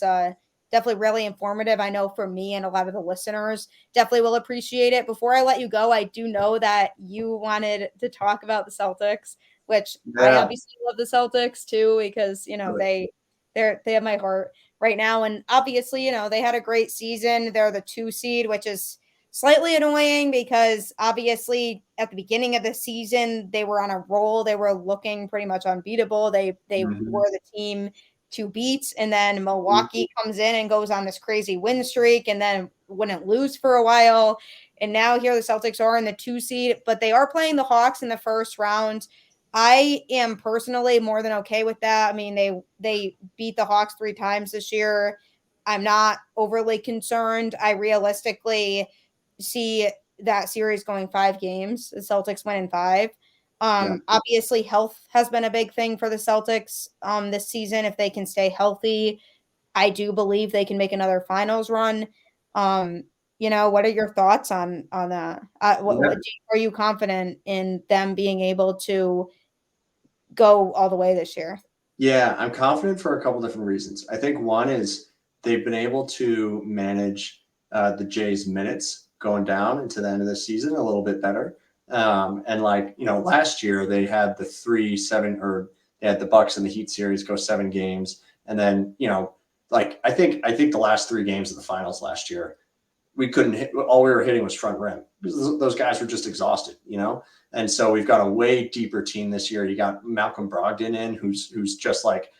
definitely really informative. I know for me and a lot of the listeners definitely will appreciate it. Before I let you go, I do know that you wanted to talk about the Celtics, which I obviously love the Celtics too, because they have my heart right now. And obviously, they had a great season. They're the 2 seed, which is slightly annoying because obviously at the beginning of the season they were on a roll. They were looking pretty much unbeatable. They were the team to beat, and then Milwaukee comes in and goes on this crazy win streak and then wouldn't lose for a while. And now here the Celtics are in the 2 seed, but they are playing the Hawks in the first round. I am personally more than okay with that. I mean, they beat the Hawks 3 times this year. I'm not overly concerned. I realistically see that series going 5 games. The Celtics win in 5. Obviously health has been a big thing for the Celtics this season. If they can stay healthy, I do believe they can make another finals run. What are your thoughts on that? Are you confident in them being able to go all the way this year? Yeah, I'm confident for a couple different reasons. I think one is they've been able to manage the Jays' minutes going down into the end of the season a little bit better. And last year they had the 3-7, or they had the Bucks and the Heat series go 7 games, and then I think the last 3 games of the finals last year, we couldn't hit. All we were hitting was front rim because those guys were just exhausted, And so we've got a way deeper team this year. You got Malcolm Brogdon in, who's just like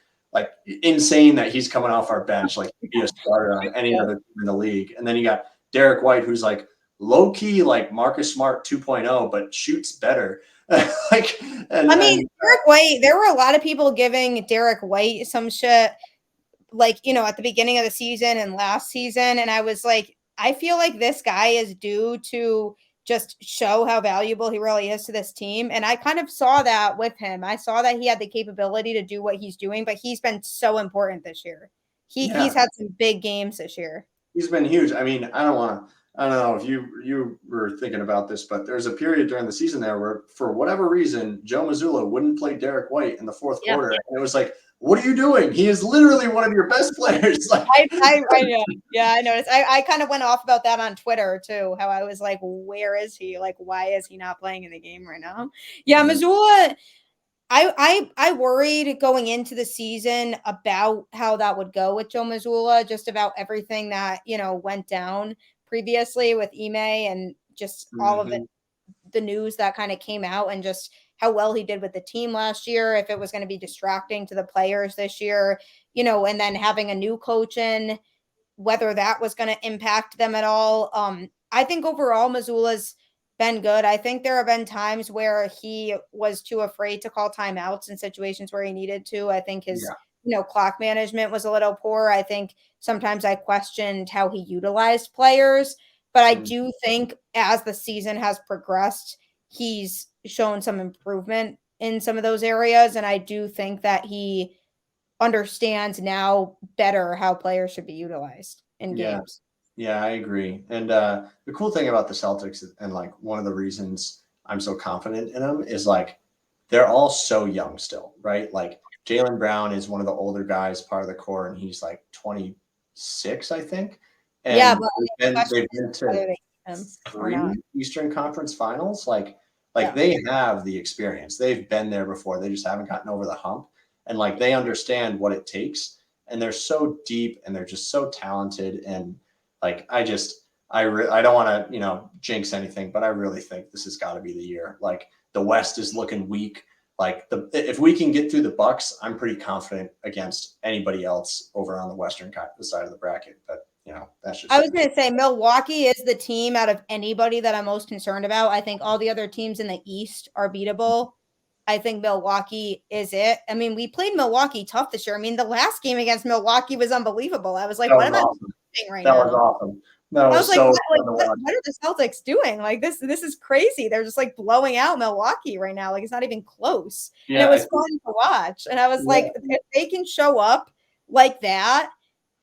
insane that he's coming off our bench, like he'd be a starter on any other team in the league. And then you got Derek White, who's like low key like Marcus Smart 2.0, but shoots better. Derek White. There were a lot of people giving Derek White some shit, at the beginning of the season and last season, and I was like, I feel like this guy is due to just show how valuable he really is to this team. And I kind of saw that with him. I saw that he had the capability to do what he's doing, but he's been so important this year. He's had some big games this year. He's been huge. I mean, I don't know if you were thinking about this, but there's a period during the season there where, for whatever reason, Joe Mazzulla wouldn't play Derek White in the 4th quarter. And it was like, what are you doing? He is literally one of your best players. I noticed. I kind of went off about that on Twitter too, how I was like, where is he? Like, why is he not playing in the game right now? Yeah, Mazzulla, I worried going into the season about how that would go with Joe Mazzulla, just about everything that, went down previously with Ime and just all of the news that kind of came out, and just how well he did with the team last year, if it was going to be distracting to the players this year, and then having a new coach in, whether that was going to impact them at all. I think overall Missoula's been good. I think there have been times where he was too afraid to call timeouts in situations where he needed to. I think his, clock management was a little poor. I think sometimes I questioned how he utilized players, but I do think as the season has progressed, he's shown some improvement in some of those areas. And I do think that he understands now better how players should be utilized in games. Yeah, I agree. And the cool thing about the Celtics, and like one of the reasons I'm so confident in them, is like they're all so young still, right? Like Jaylen Brown is one of the older guys, part of the core, and he's like 26, I think. And but they've been to 3 Eastern Conference Finals. Like they have the experience. They've been there before. They just haven't gotten over the hump. And like they understand what it takes. And they're so deep and they're just so talented. And like I don't want to, jinx anything, but I really think this has got to be the year. Like the West is looking weak. Like if we can get through the Bucks, I'm pretty confident against anybody else over on the Western side of the bracket. But that's just. I was going to say Milwaukee is the team out of anybody that I'm most concerned about. I think all the other teams in the East are beatable. I think Milwaukee is it. I mean, we played Milwaukee tough this year. I mean, the last game against Milwaukee was unbelievable. I was like, what am I doing right now? That was awesome. I was like, what are the Celtics doing? Like this is crazy. They're just like blowing out Milwaukee right now. Like it's not even close. Yeah, and it was fun to watch. And I was like, if they can show up like that,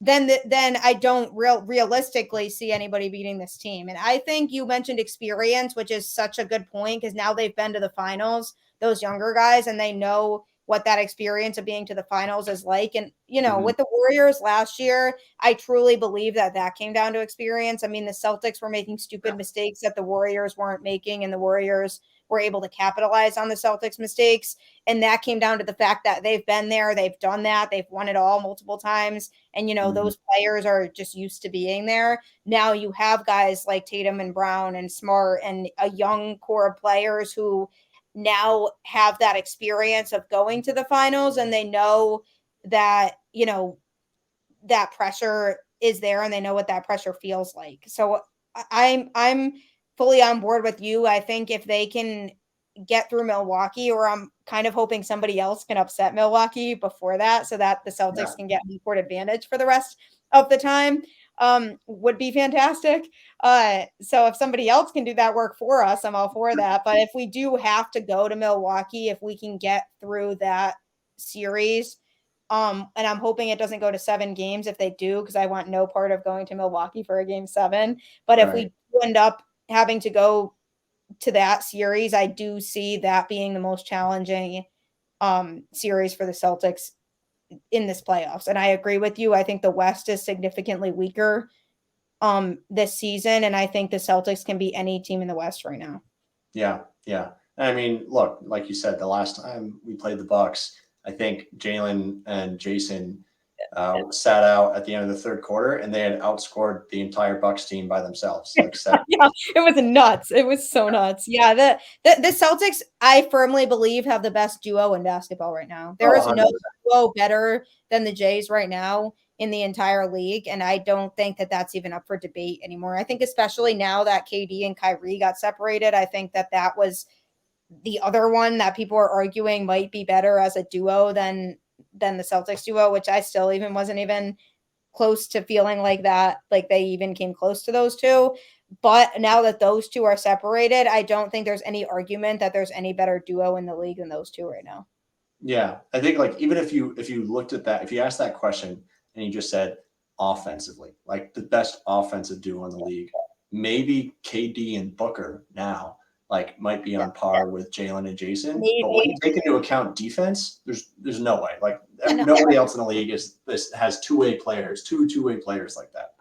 then I don't realistically see anybody beating this team. And I think you mentioned experience, which is such a good point because now they've been to the finals, those younger guys, and they know what that experience of being to the finals is like. And, with the Warriors last year, I truly believe that came down to experience. I mean, the Celtics were making stupid mistakes that the Warriors weren't making, and the Warriors were able to capitalize on the Celtics mistakes. And that came down to the fact that they've been there, they've done that, they've won it all multiple times. And, those players are just used to being there. Now you have guys like Tatum and Brown and Smart and a young core of players who now have that experience of going to the finals, and they know that, that pressure is there and they know what that pressure feels like. So I'm fully on board with you. I think if they can get through Milwaukee, or I'm kind of hoping somebody else can upset Milwaukee before that so that the Celtics can get court advantage for the rest of the time, would be fantastic. So if somebody else can do that work for us, I'm all for that. But if we do have to go to Milwaukee, if we can get through that series, and I'm hoping it doesn't go to 7 games if they do, because I want no part of going to Milwaukee for a game 7. But if we end up having to go to that series, I do see that being the most challenging series for the Celtics in this playoffs. And I agree with you. I think the West is significantly weaker this season, and I think the Celtics can beat any team in the West right now. Yeah. I mean, look, like you said, the last time we played the Bucks, I think Jaylen and Jason sat out at the end of the third quarter, and they had outscored the entire Bucks team by themselves. Like yeah, it was nuts. It was so nuts. Yeah, the Celtics, I firmly believe, have the best duo in basketball right now. There is no duo better than the Jays right now in the entire league, and I don't think that that's even up for debate anymore. I think especially now that KD and Kyrie got separated, I think that was the other one that people are arguing might be better as a duo than the Celtics duo, which I still even wasn't even close to feeling like that, like they even came close to those two. But now that those two are separated, I don't think there's any argument that there's any better duo in the league than those two right now. Yeah, I think like even if you looked at that, if you asked that question and you just said offensively, like the best offensive duo in the league, maybe KD and Booker now like might be on par with Jaylen and Jason. Maybe. But when you take into account defense, there's no way. Like nobody else in the league has two-way players like that.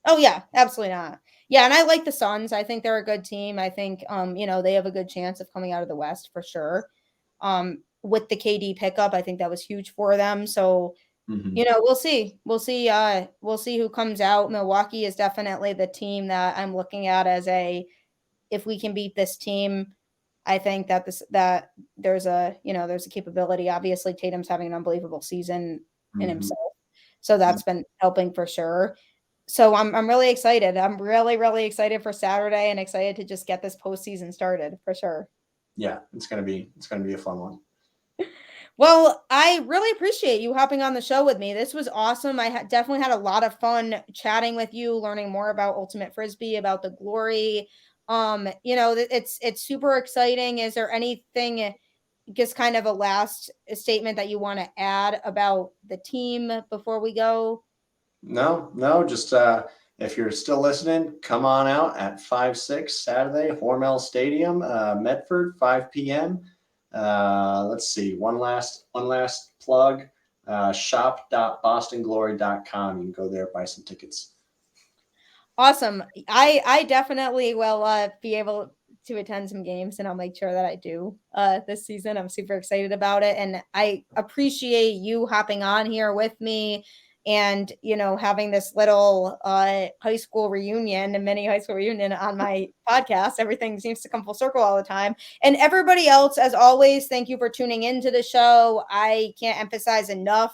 Oh yeah, absolutely not. Yeah, and I like the Suns. I think they're a good team. I think they have a good chance of coming out of the West for sure. With the KD pickup, I think that was huge for them. So we'll see. We'll see who comes out. Milwaukee is definitely the team that I'm looking at as if we can beat this team, I think that there's a capability. Obviously, Tatum's having an unbelievable season in himself, so that's been helping for sure. So I'm really excited. I'm really excited for Saturday and excited to just get this postseason started for sure. Yeah, it's gonna be a fun one. Well, I really appreciate you hopping on the show with me. This was awesome. I definitely had a lot of fun chatting with you, learning more about Ultimate Frisbee, about the glory. It's super exciting. Is there anything, just kind of a last statement that you want to add about the team before we go? No, just if you're still listening, come on out at 5/6 Saturday, Hormel Stadium, Medford, 5 p.m. Let's see, one last plug. Shop.bostonglory.com. You can go there, buy some tickets. Awesome. I definitely will be able to attend some games, and I'll make sure that I do this season. I'm super excited about it, and I appreciate you hopping on here with me and having this little high school reunion, a mini high school reunion on my podcast. Everything seems to come full circle all the time. And everybody else, as always, thank you for tuning into the show. I can't emphasize enough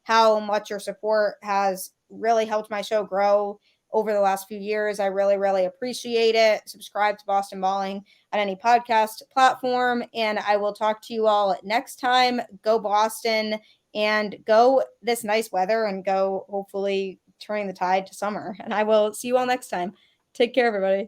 how much your support has really helped my show grow over the last few years. I really appreciate it. Subscribe to Boston Balling on any podcast platform, and I will talk to you all next time. Go Boston, and go this nice weather, and go hopefully turning the tide to summer. And I will see you all next time. Take care, everybody.